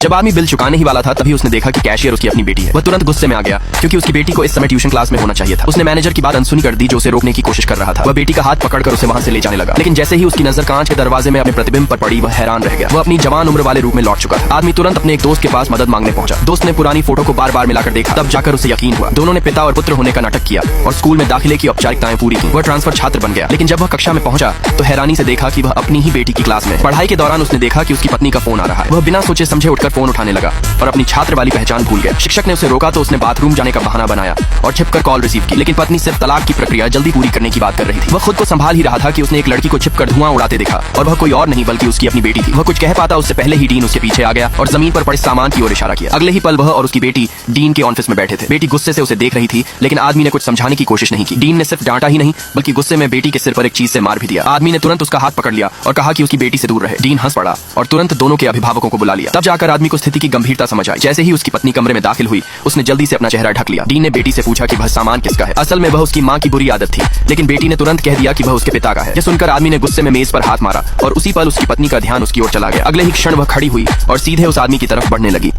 जब आदमी बिल चुकाने ही वाला था तभी उसने देखा कि कैशियर उसकी अपनी बेटी है। वह तुरंत गुस्से में आ गया क्योंकि उसकी बेटी को इस समय ट्यूशन क्लास में होना चाहिए था। उसने मैनेजर की बात अनसुनी कर दी जो उसे रोकने की कोशिश कर रहा था। वह बेटी का हाथ पकड़कर उसे वहां से ले जाने लगा, लेकिन जैसे ही उसकी नजर कांच के दरवाजे में अपने प्रतिबिंब पर पड़ी वह हैरान रह गया। वह अपनी जवान उम्र वाले रूप में लौट चुका था। आदमी तुरंत अपने एक दोस्त के पास मदद मांगने पहुंचा। दोस्त ने पुरानी फोटो को बार बार मिलाकर देखा, तब जाकर उसे यकीन हुआ। दोनों ने पिता और पुत्र होने का नाटक किया और स्कूल में दाखिले की औपचारिकताएं पूरी की। वह ट्रांसफर छात्र बन गया, लेकिन जब वह कक्षा में पहुंचा तो हैरानी से देखा कि वह अपनी ही बेटी की क्लास में। पढ़ाई के दौरान उसने देखा कि उसकी पत्नी का फोन आ रहा है। वह बिना सोचे समझे उठकर फोन उठाने लगा और अपनी छात्र वाली पहचान भूल गया। शिक्षक ने उसे रोका तो उसने बाथरूम जाने का बहाना बनाया और छिपकर कॉल रिसीव की, लेकिन पत्नी सिर्फ तलाक की प्रक्रिया जल्दी पूरी करने की बात कर रही थी। वह खुद को संभाल ही रहा था कि उसने एक लड़की को छिपकर धुआं उड़ाते देखा और वह कोई और नहीं बल्कि उसकी अपनी बेटी थी। वह कुछ कह पाता उससे पहले ही डीन उसके पीछे आ गया और जमीन पर पड़े सामान की ओर इशारा किया। अगले ही पल वह और उसकी बेटी डीन के ऑफिस में बैठे थे। बेटी गुस्से से उसे देख रही थी, लेकिन आदमी ने कुछ समझाने की कोशिश नहीं की। डीन ने सिर्फ डांटा ही नहीं बल्कि गुस्से में बेटी के सिर पर एक चीज से मार भी दिया। आदमी ने तुरंत उसका हाथ पकड़ लिया और कहा कि उसकी बेटी से दूर रहे। डीन हंस पड़ा और तुरंत दोनों के अभिभावकों को बुला लिया। तब जाकर आदमी को स्थिति की गंभीरता समझ आई। जैसे ही उसकी पत्नी कमरे में दाखिल हुई उसने जल्दी से अपना चेहरा ढक लिया। डीन ने बेटी से पूछा कि वह सामान किसका है। असल में वह उसकी माँ की बुरी आदत थी, लेकिन बेटी ने तुरंत कह दिया कि वह उसके पिता का है। यह सुनकर आदमी ने गुस्से में मेज पर हाथ मारा और उसी पल उसकी पत्नी का ध्यान उसकी ओर चला गया। अगले ही क्षण वह खड़ी हुई और सीधे उस आदमी की तरफ बढ़ने लगी।